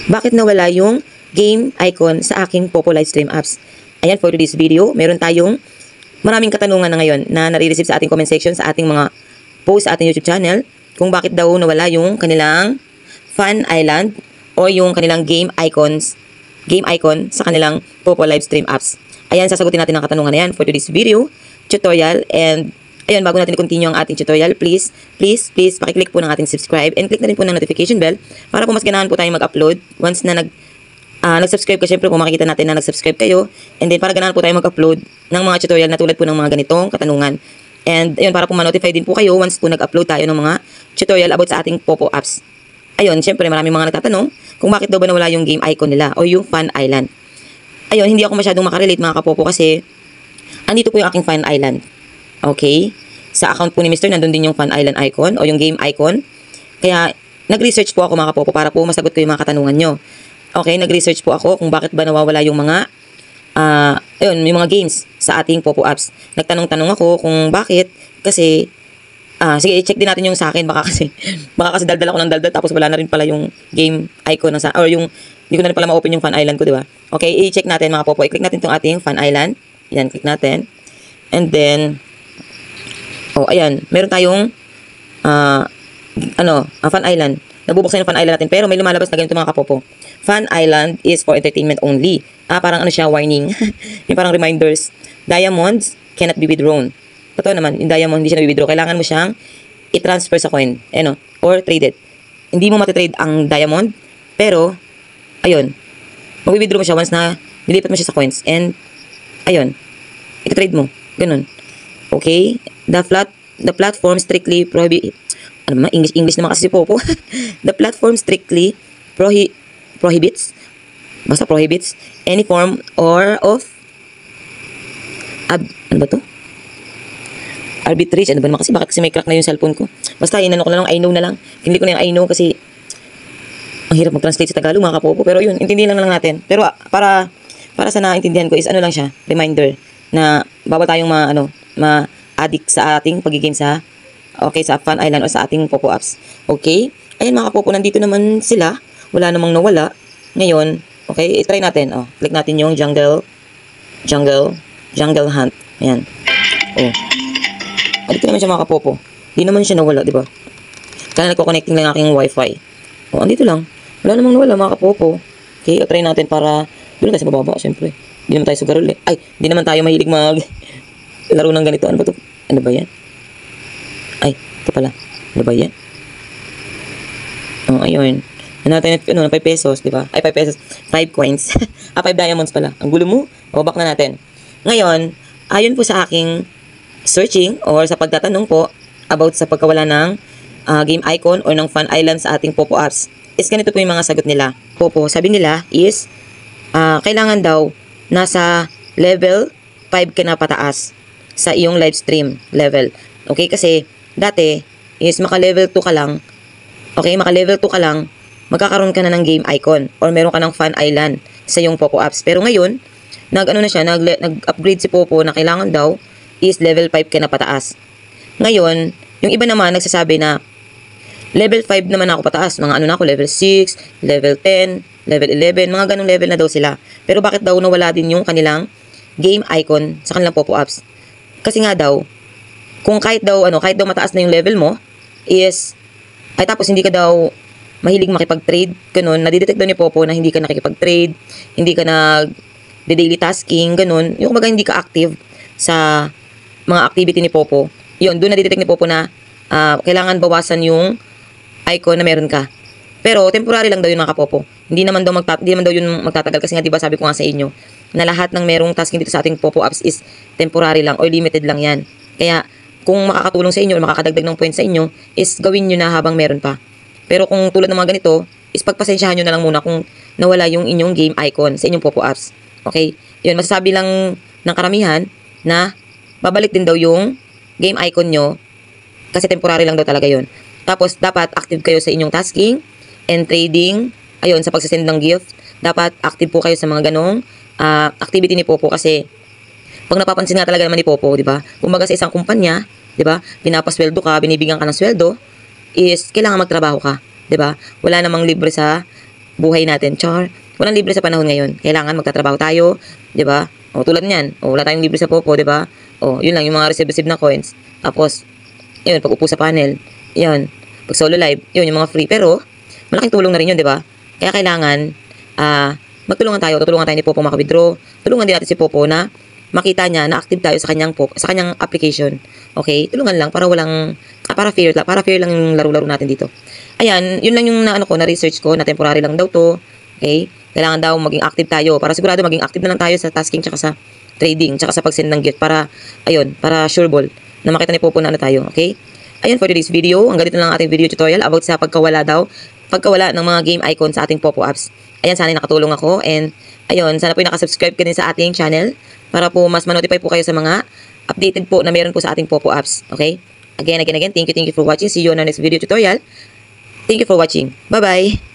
Bakit nawala yung game icon sa aking Popo Livestream apps? Ayan, for today's video, meron tayong maraming katanungan na ngayon na nare-receive sa ating comment section sa ating mga post sa ating YouTube channel kung bakit daw nawala yung kanilang Fun Island o yung kanilang game icon sa kanilang Popo Livestream apps. Ayan, sasagutin natin ang katanungan na yan for today's video, tutorial, and ayun, bago natin i-continue ang ating tutorial, please, pakiclick po ng ating subscribe and click na rin po ng notification bell para po mas ganahan po tayong mag-upload. Once na nag-subscribe ka, syempre po makikita natin na nag-subscribe kayo, and then para ganahan po tayong mag-upload ng mga tutorial na tulad po ng mga ganitong katanungan. And ayun, para po ma-notify din po kayo once po nag-upload tayo ng mga tutorial about sa ating Popo apps. Ayun, syempre maraming mga nagtatanong kung bakit daw ba nawala yung game icon nila o yung Fun Island. Ayun, hindi ako masyadong makarelate mga kapopo kasi andito po yung aking Fun Island. Okay? Sa account po ni Mr. nandun din yung Fun Island icon o yung game icon. Kaya nag-research po ako mga kapopo para po masagot ko yung mga katanungan nyo. Okay, nag-research po ako kung bakit ba nawawala yung mga ayun, yung mga games sa ating Popo apps. Nagtanong-tanong ako kung bakit kasi sige, i-check din natin yung sa akin baka kasi daldal ako ng daldal tapos wala na rin pala yung game icon or yung hindi ko na rin pala ma-open yung Fun Island ko, di ba? Okay, i-check natin mga popo. I-click natin itong ating Fun Island. Yan, click natin. And then ayan, meron tayong Fun Island. Nabubuksan yung Fun Island natin pero may lumalabas na ganito mga kapopo. Fun Island is for entertainment only. Parang ano siya, warning. Yung parang reminders. Diamonds cannot be withdrawn. Totoo naman, yung diamond hindi siya na-withdraw. Kailangan mo siyang i-transfer sa coin. Or trade it. Hindi mo matitrade ang diamond, pero, ayun, mag-withdraw mo siya once na nilipat mo siya sa coins. And, ayun, i-trade mo. Ganun. Okay? The platform strictly English naman kasi si Popo. The platform strictly prohibits any form or of ano ba to? Arbitrage. Ano ba naman kasi? Bakit kasi may crack na yung cellphone ko? Basta, inano ko na lang, I know na lang. Hindi ko na yung I know kasi ang hirap mag-translate sa Tagalog, mga kapopo. Pero yun, intindihan lang natin. Pero para sa naintindihan ko is ano lang siya, reminder na bawal tayong ma-addict sa ating pagigame sa Fun Island o sa ating Popo apps. Okay? Ayan mga kapopo, nandito naman sila. Wala namang nawala. Ngayon, okay, i-try natin. Click natin yung jungle hunt. Ayan. Dito naman siya mga kapopo. Hindi naman siya nawala, di ba? Kaya nagko-connecting lang aking wifi. Andito lang. Wala namang nawala mga kapopo. Okay, i-try natin para doon tayo sa bababa, syempre. Hindi naman tayo sugarol eh. Ay, hindi naman tayo mahilig laro ng ganito. Ano ba to? Ano ba yan? Ay, ito pala. Ano ba yan? Ayun. Ano natin, 5 pesos, di ba? Ay, 5 pesos. 5 coins. 5 diamonds pala. Ang gulo mo. Babak na natin. Ngayon, ayon po sa aking searching or sa pagtatanong po about sa pagkawala ng game icon or ng Fun Island sa ating Popo apps, is ganito po yung mga sagot nila. Popo, sabi nila is kailangan daw nasa level 5 ka na pataas sa iyong live stream level. Okay, kasi dati is maka-level 2 ka lang. Okay, maka-level 2 ka lang, magkakaroon ka na ng game icon or meron ka ng Fun Island sa iyong Popo apps. Pero ngayon, nag-upgrade si Popo na kailangan daw is level 5 ka na pataas. Ngayon, yung iba naman nagsasabi na level 5 naman ako pataas. Mga na ako, level 6, level 10, level 11, mga ganong level na daw sila. Pero bakit daw nawala din yung kanilang game icon sa kanilang Popo apps? Kasi nga daw, kung kahit daw mataas na yung level mo, tapos hindi ka daw mahilig makipag-trade, ganun, nadidetect daw ni Popo na hindi ka nakikipag-trade, hindi ka nag-daily tasking, ganun. Yung kumbaga hindi ka active sa mga activity ni Popo. Yun, doon nadidetect ni Popo na kailangan bawasan yung icon na meron ka. Pero temporary lang daw yun mga kapopo. Hindi naman daw yun magtatagal kasi nga diba sabi ko nga sa inyo na lahat ng merong tasking dito sa ating Popo apps is temporary lang or limited lang yan. Kaya kung makakatulong sa inyo or makakadagdag ng points sa inyo is gawin nyo na habang meron pa. Pero kung tulad ng mga ganito is pagpasensyahan nyo na lang muna kung nawala yung inyong game icon sa inyong Popo apps. Okay? Yun, masasabi lang ng karamihan na babalik din daw yung game icon nyo kasi temporary lang daw talaga yun. Tapos, dapat active kayo sa inyong tasking and trading. Ayun, sa pagsasend ng gift, dapat active po kayo sa mga ganong activity ni Popo kasi pag napapansin nga talaga naman ni Popo, di ba? Kumbaga sa isang kumpanya, di ba? Pinapasweldo ka, binibigyan ka ng sweldo, is kailangan magtrabaho ka, di ba? Wala namang libre sa buhay natin. Char, walang libre sa panahon ngayon. Kailangan magtatrabaho tayo, 'di ba? O tulad niyan, o wala tayong libre sa Popo, 'di ba? O yun lang yung mga receive na coins. Tapos yun, pag upo sa panel, yun, pag solo live, yun yung mga free. Pero malaking tulong na rin yun, 'di ba? Kaya kailangan magtulungan tayo, tutulungan tayo ni Popo maka-withdraw. Tulungan din natin si Popo na makita niya na active tayo sa kanyang application. Okay? Tulungan lang para para fair lang yung laro-laro natin dito. Ayan, yun lang yung na-research ko na temporary lang daw to. Okay? Kailangan daw maging active tayo para sigurado maging active na lang tayo sa tasking tsaka sa trading tsaka sa pag-send ng gift para sure ball na makita ni Popo na tayo. Okay? Ayun for today's video. Ang ganito lang ang ating video tutorial about sa pagkawala ng mga game icon sa ating Popo apps. Ayan, sana nakatulong ako and ayun, sana po nakasubscribe ka din sa ating channel para po mas ma-notify po kayo sa mga updated po na meron po sa ating Popo apps. Okay? Again, thank you for watching. See you on our next video tutorial. Thank you for watching. Bye-bye!